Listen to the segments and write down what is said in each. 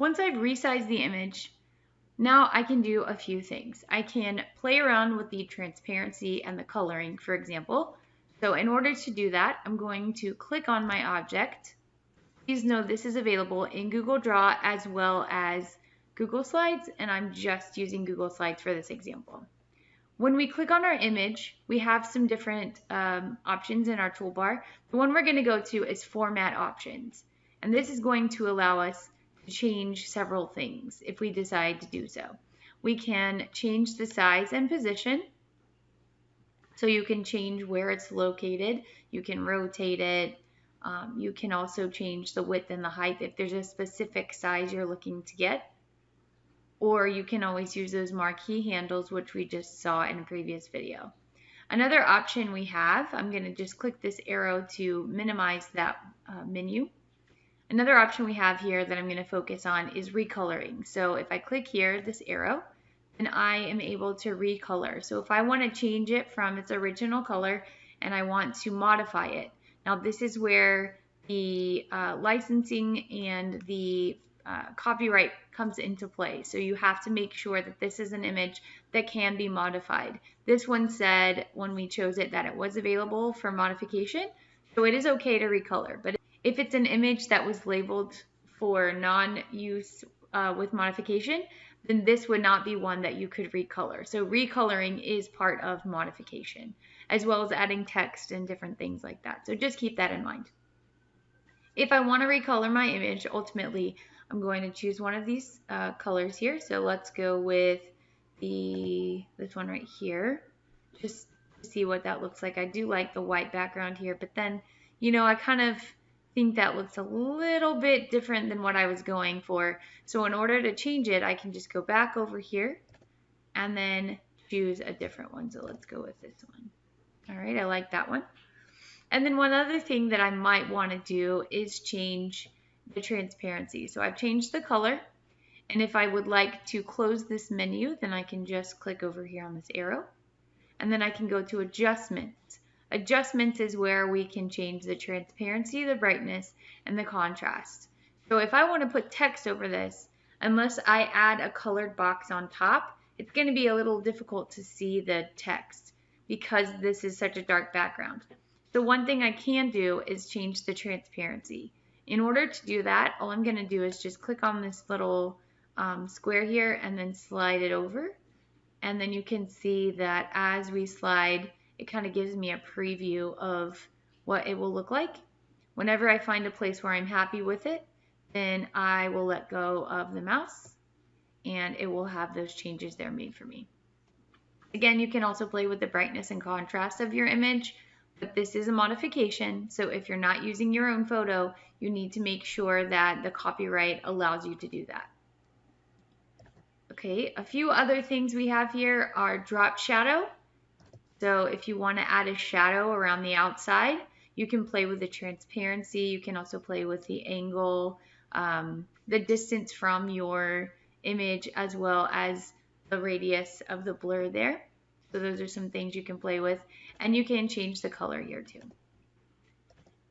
Once I've resized the image, now I can do a few things. I can play around with the transparency and the coloring, for example. So in order to do that, I'm going to click on my object. Please know this is available in Google Draw as well as Google Slides, and I'm just using Google Slides for this example. When we click on our image, we have some different options in our toolbar. The one we're going to go to is Format Options, and this is going to allow us to change several things if we decide to do so. We can change the size and position, so you can change where it's located, you can rotate it, you can also change the width and the height if there's a specific size you're looking to get. Or you can always use those marquee handles, which we just saw in a previous video. Another option we have, I'm going to just click this arrow to minimize that menu. Another option we have here that I'm going to focus on is recoloring. So if I click here, this arrow, then I am able to recolor. So if I want to change it from its original color and I want to modify it, now this is where the licensing and the copyright comes into play. So you have to make sure that this is an image that can be modified. This one said when we chose it that it was available for modification, so it is okay to recolor. But if it's an image that was labeled for non-use with modification, then this would not be one that you could recolor. So recoloring is part of modification, as well as adding text and different things like that. So just keep that in mind. If I want to recolor my image, ultimately, I'm going to choose one of these colors here. So let's go with this one right here, just to see what that looks like. I do like the white background here, but then, you know, I kind of think that looks a little bit different than what I was going for. So in order to change it, I can just go back over here and then choose a different one. So let's go with this one. All right, I like that one. And then one other thing that I might want to do is change the transparency. So I've changed the color, and if I would like to close this menu, then I can just click over here on this arrow, and then I can go to Adjustments. Adjustments is where we can change the transparency, the brightness, and the contrast. So if I want to put text over this, unless I add a colored box on top, it's going to be a little difficult to see the text because this is such a dark background. So one thing I can do is change the transparency. In order to do that, all I'm going to do is just click on this little square here and then slide it over. And then you can see that as we slide, it kind of gives me a preview of what it will look like. Whenever I find a place where I'm happy with it, then I will let go of the mouse and it will have those changes there made for me. Again, you can also play with the brightness and contrast of your image, but this is a modification, so if you're not using your own photo, you need to make sure that the copyright allows you to do that. Okay, a few other things we have here are drop shadow. So if you want to add a shadow around the outside, you can play with the transparency. You can also play with the angle, the distance from your image, as well as the radius of the blur there. So those are some things you can play with, and you can change the color here too.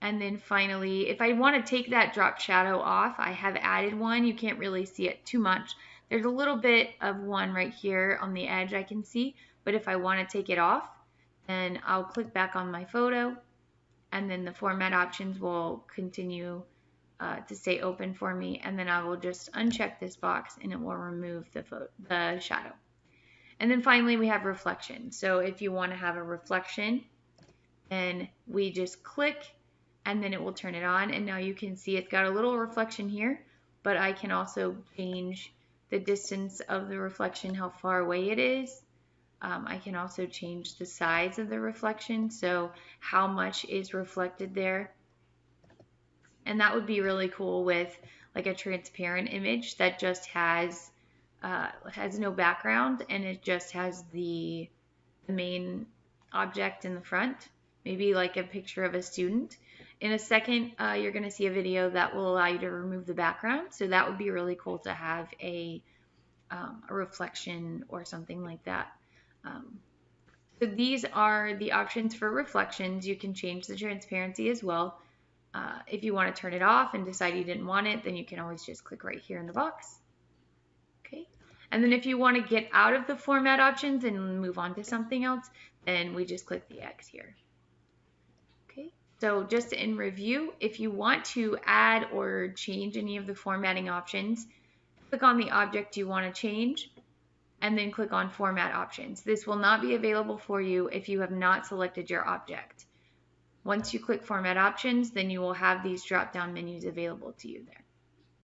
And then finally, if I want to take that drop shadow off, I have added one. You can't really see it too much. There's a little bit of one right here on the edge I can see, but if I want to take it off, then I'll click back on my photo, and then the format options will continue to stay open for me, and then I will just uncheck this box and it will remove the shadow. And then finally we have reflection. So if you want to have a reflection, then we just click and then it will turn it on, and now you can see it's got a little reflection here, but I can also change the distance of the reflection, how far away it is. I can also change the size of the reflection, so how much is reflected there. And that would be really cool with like a transparent image that just has no background and it just has the main object in the front, maybe like a picture of a student. In a second, you're going to see a video that will allow you to remove the background, so that would be really cool to have a reflection or something like that. So these are the options for reflections. You can change the transparency as well. If you want to turn it off and decide you didn't want it, then you can always just click right here in the box. Okay. And then if you want to get out of the format options and move on to something else, then we just click the X here. Okay. So just in review, if you want to add or change any of the formatting options, click on the object you want to change and then click on Format Options. This will not be available for you if you have not selected your object. Once you click Format Options, then you will have these drop-down menus available to you there.